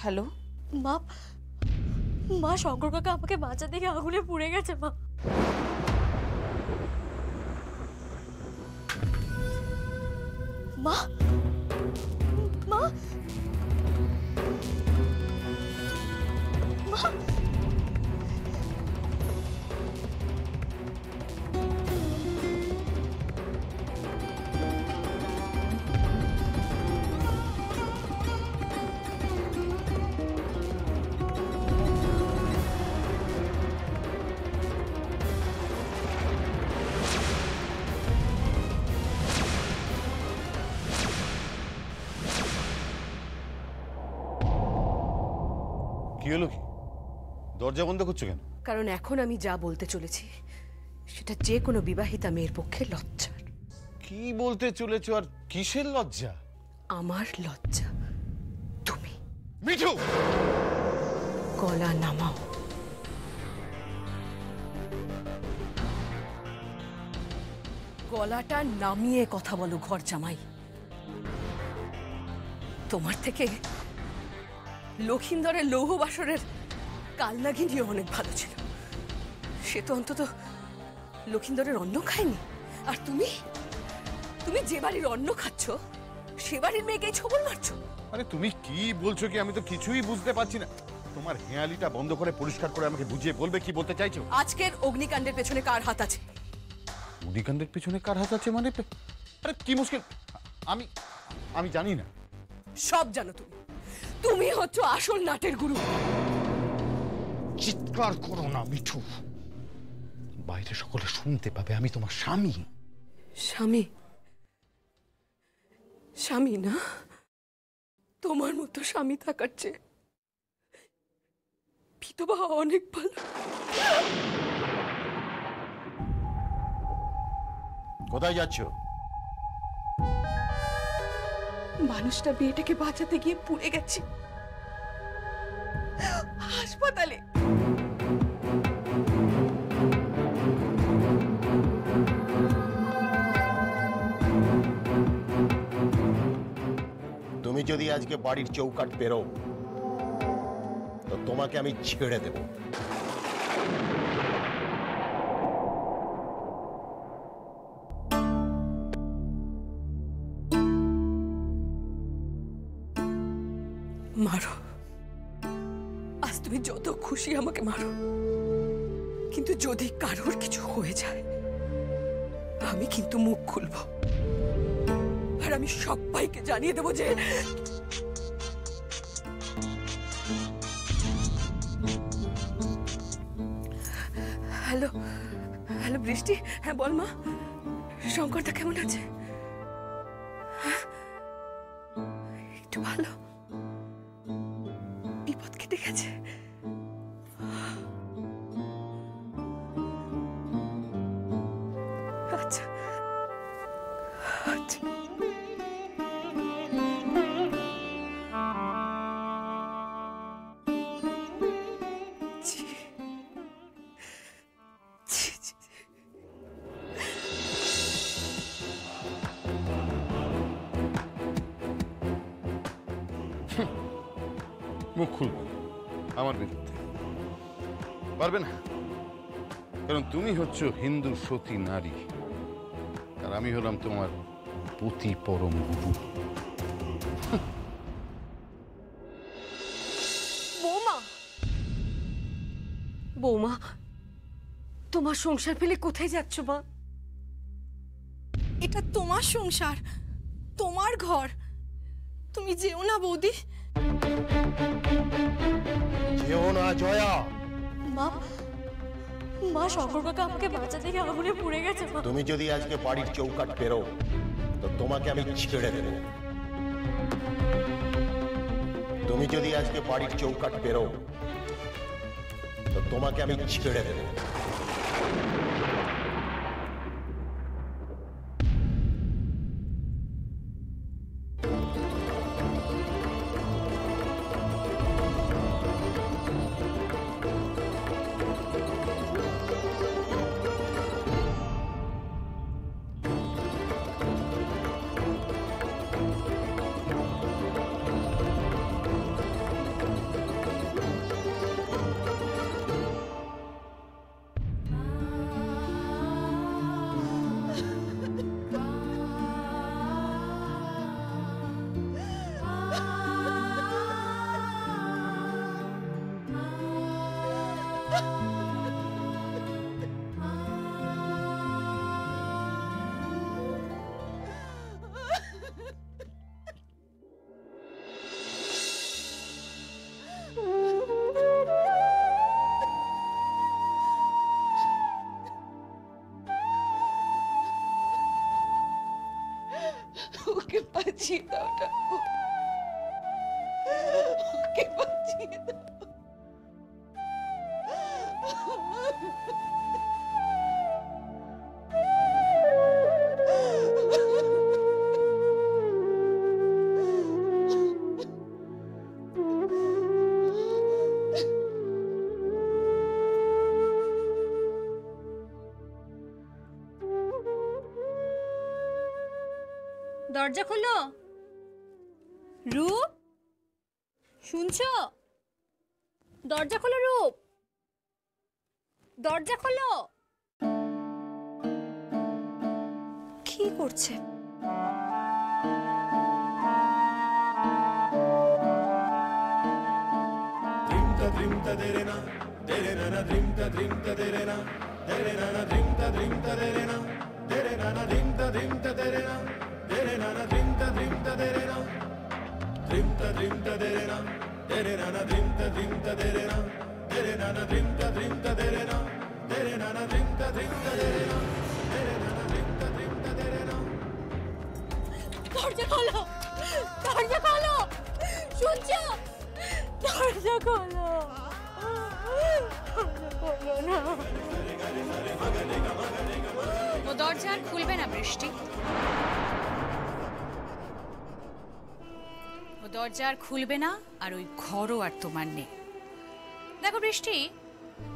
Hello মা, মা শঙ্কর কাকা আমাকে বাঁচা দেখে আগুনে পুড়ে গেছে মা। মা মা মা কি হলো? কি দরজা বন্ধ করছো কেন? কারণ এখন আমি যা বলতে চলেছি সেটা যে কোনো বিবাহিতা মেয়ের পক্ষে লজ্জার। কি বলতে চলেছো আর কিসের লজ্জা? আমার লজ্জা তুমি। মিঠু, গলা নামাও। গলাটা নামিয়ে কথা বলো ঘর জামাই। তোমার থেকে লক্ষিন্দরের লৌহ বাসরের কালনাগিনীও অনেক ভালো ছিল। সে তো অন্তত লক্ষিন্দরের অন্ন খায়নি। আর তুমি তুমি যে বাড়ির অন্ন খাচ্ছ সে বাড়ির মেয়েকে ছবল মারছো। আরে তুমি কি বলছো কি? আমি তো কিছুই বুঝতে পারছি না। তোমার হেয়ালিটা বন্ধ করে পরিষ্কার করে আমাকে বুঝিয়ে বলবে কি বলতে চাইছো? আজকের অগ্নিকাণ্ডের পেছনে কার হাত আছে? অগ্নিকাণ্ডের পেছনে কার হাত আছে মানে? আরে কি মুশকিল! আমি আমি জানি না। সব জানো তুমি। তুমি হচ্ছ আসল নাটের গুরু। চিৎকার করো না মিঠু, বাইরে সকলে শুনতে পাবে আমি তোমার স্বামী। স্বামী? স্বামী না? তোমার মতো স্বামী থাকার চেয়ে বিধবা অনেক ভালো। কোথায় যাচ্ছ? মানুষটা মেয়েটাকে বাঁচাতে গিয়ে পুড়ে গেছে হাসপাতালে। তুমি যদি আজকে বাড়ির চৌকাট পেরো তো তোমাকে আমি ছেড়ে দেব। মারো, আজ তুমি যত খুশি আমাকে মারো, কিন্তু যদি কারোর কিছু হয়ে যায় আমি কিন্তু মুখ খুলব আর আমি সবাইকে জানিয়ে দেবো যে হ্যালো হ্যালো বৃষ্টি। হ্যাঁ বল মা, শঙ্করদা কেমন আছে? হ্যাঁ একটু ভালো, বিপদ কেটে গেছে। আচ্ছা আচ্ছা। মুখ খুলবে আমার বিরুদ্ধে? পারবে না, কারণ তুমি হচ্ছ হিন্দু সতী নারী আর আমি হলাম তোমার পতি পরম গুরু। বৌমা, বৌমা তোমার সংসার ফেলে কোথায় যাচ্ছ মা? এটা তোমার সংসার, তোমার ঘর, তুমি যেও না বৌদি। যেও না জয়া। মা, মা শঙ্কর কাকা আমাকে বাঁচা থেকে আগুনে পুড়ে গেছে মা। তুমি যদি আজকে বাড়ির চৌকাট পেরো তো তোমাকে আমি ছেড়ে দেব। তুমি যদি আজকে বাড়ির চৌকাট পেরো তো তোমাকে আমি ছেড়ে দেব। ওকে বাঁচিয়ে দাও ঠাকুর, ওকে বাঁচিয়ে দাও। দরজা খোলো। রূপ, শুনছো? দরজা খোলো রূপ, দরজা খোলো। কি করছে? দরজা খোলো, দরজা খোলো, শুনছো? দরজা খোলো, খোলো না। ও দরজা আর খুলবে না বৃষ্টি, ও দরজা আর খুলবে না, আর ওই ঘরও আর তোমার নেই। দেখো বৃষ্টি,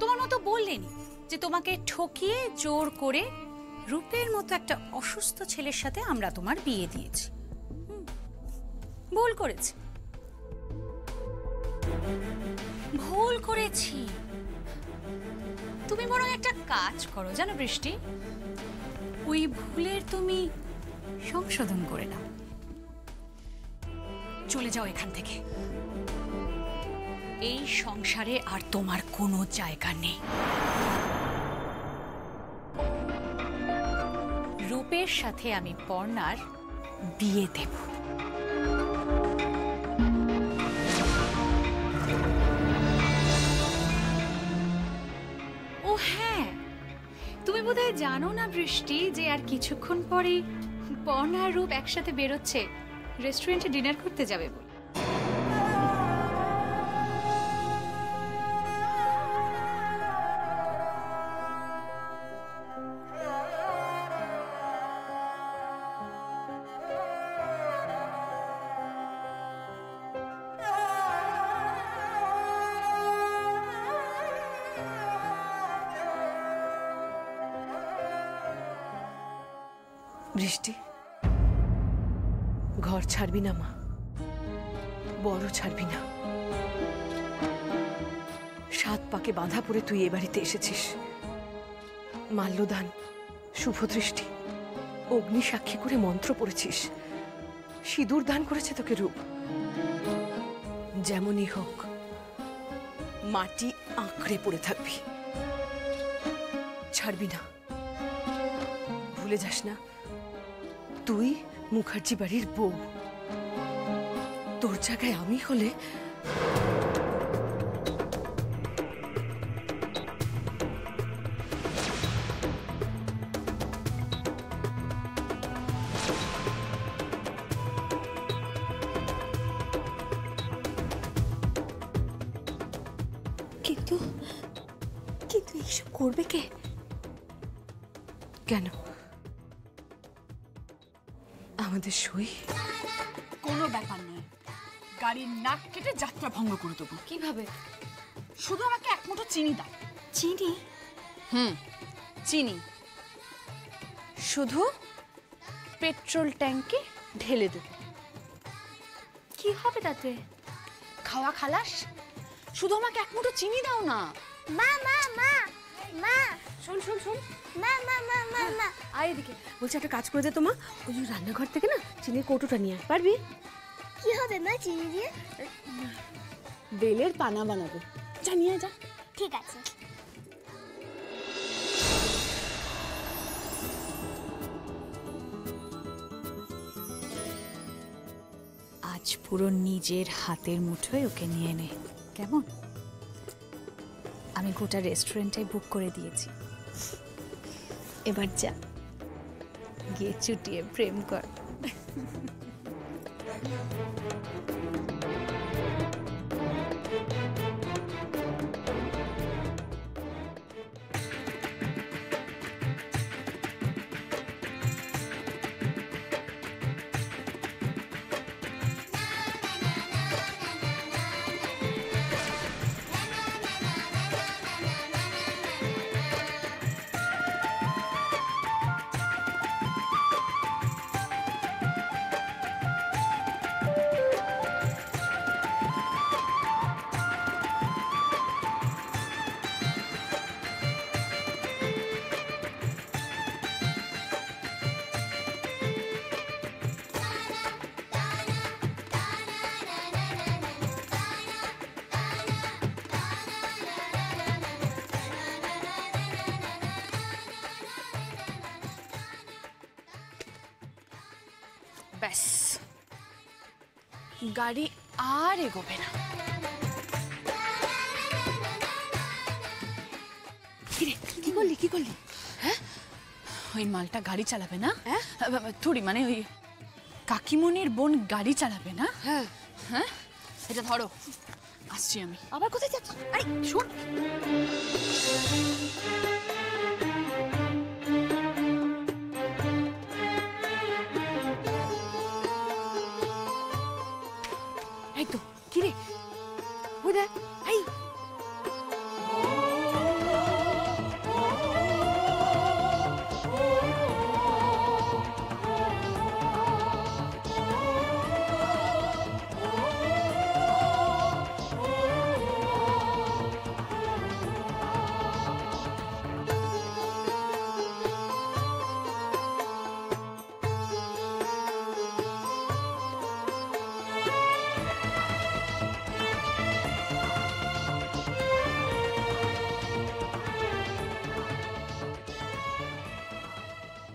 তোমার মতো বললেনি যে তোমাকে ঠকিয়ে জোর করে রূপের মতো একটা অসুস্থ ছেলের সাথে আমরা তোমার বিয়ে দিয়েছি। ভুল করেছি, ভুল করেছি। তুমি বরং একটা কাজ করো জানো বৃষ্টি, ওই ভুলের তুমি সংশোধন করে নাও। চলে যাও এখান থেকে, এই সংসারে আর তোমার কোনো জায়গা নেই। রূপের সাথে আমি পর্ণার বিয়ে দেব। ও হ্যাঁ, তুমি বোধহয় জানো না বৃষ্টি যে আর কিছুক্ষণ পরেই পর্ণা আর রূপ একসাথে বেরোচ্ছে রেস্টুরেন্টে ডিনার করতে যাবে বলে। বৃষ্টি, ঘর ছাড়বি না মা, বড় ছাড়বি না। 7 পাকে বাঁধা পড়ে তুই এ বাড়িতে এসেছিস। মাল্যদান, শুভদৃষ্টি, অগ্নি সাক্ষী করে মন্ত্র পড়েছিস, সিঁদুর দান করেছে তোকে রূপ। যেমনই হোক মাটি আঁকড়ে পড়ে থাকবি, ছাড়বি না। ভুলে যাস না তুই মুখার্জি বাড়ির বউ। তোর জায়গায় আমি হলে কিন্তু কিন্তু এইসব করবে কে? কেন আমাদের সই? কোনো ব্যাপার নয়, গাড়ির নাক কেটে যাত্রা ভঙ্গ করে দেবো। কিভাবে? শুধু আমাকে এক মুঠো চিনি দাও। চিনি? চিনি শুধু পেট্রোল ট্যাঙ্কে ঢেলে দেবো। কি হবে তাতে? খাওয়া খালাস। শুধু আমাকে এক মুঠো চিনি দাও না। মা মা মা মা, শোন শোন শোন, মা মা মা মা মা, আয় এদিকে। বলছি একটা কাজ করে দে তো মা, ওই যে রান্নাঘর থেকে না চিনির কৌটোটা নিয়ে আয়, পারবি? কি হবে মা চিনি দিয়ে? বেলের পানা বানাবো। যা নিয়ে যা। ঠিক আছে। আজ পুরো নিজের হাতের মুঠোয় ওকে নিয়ে নে, কেমন? আমি গোটা রেস্টুরেন্টটাই বুক করে দিয়েছি। এবার যা, গিয়ে চুটিয়ে প্রেম কর। ব্যাস, গাড়ি আর এগোবে না। কি করলি কি করলি? হ্যাঁ, ওই মালটা গাড়ি চালাবে না। থুড়ি মানে ওই কাকিমনির বোন গাড়ি চালাবে না। হ্যাঁ হ্যাঁ, এটা ধরো, আসছি আমি। আবার কোথায় যাচ্ছ? আরে শোন, এই তো কি রে, ওই দেখ, এই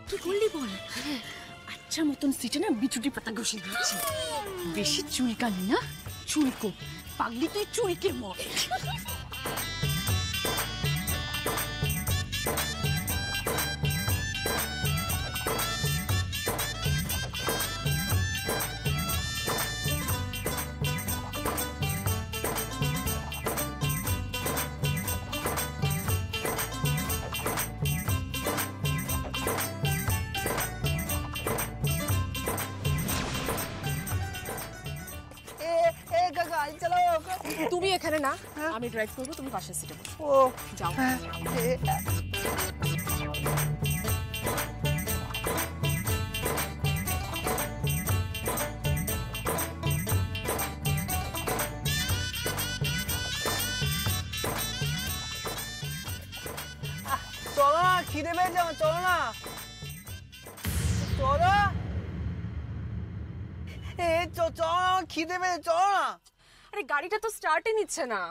কি করলি বল? আচ্ছা মতন সিটে না বিচুটি পাতা ঘষে দিচ্ছি। বেশি চুলকানি না, চুলকো। পাগলি তুই চুলকে মর। তুমি এখানে না, আমি ড্রাইভ করবো, তুমি পাশের সিটে বসো। ও যাও। চলো না, খিদে পেয়েছে আমার, চলো না, চলো। চলো না, আমার খিদে পেয়েছে, চলো না। আরে গাড়িটা তো স্টার্টই নিচ্ছে না।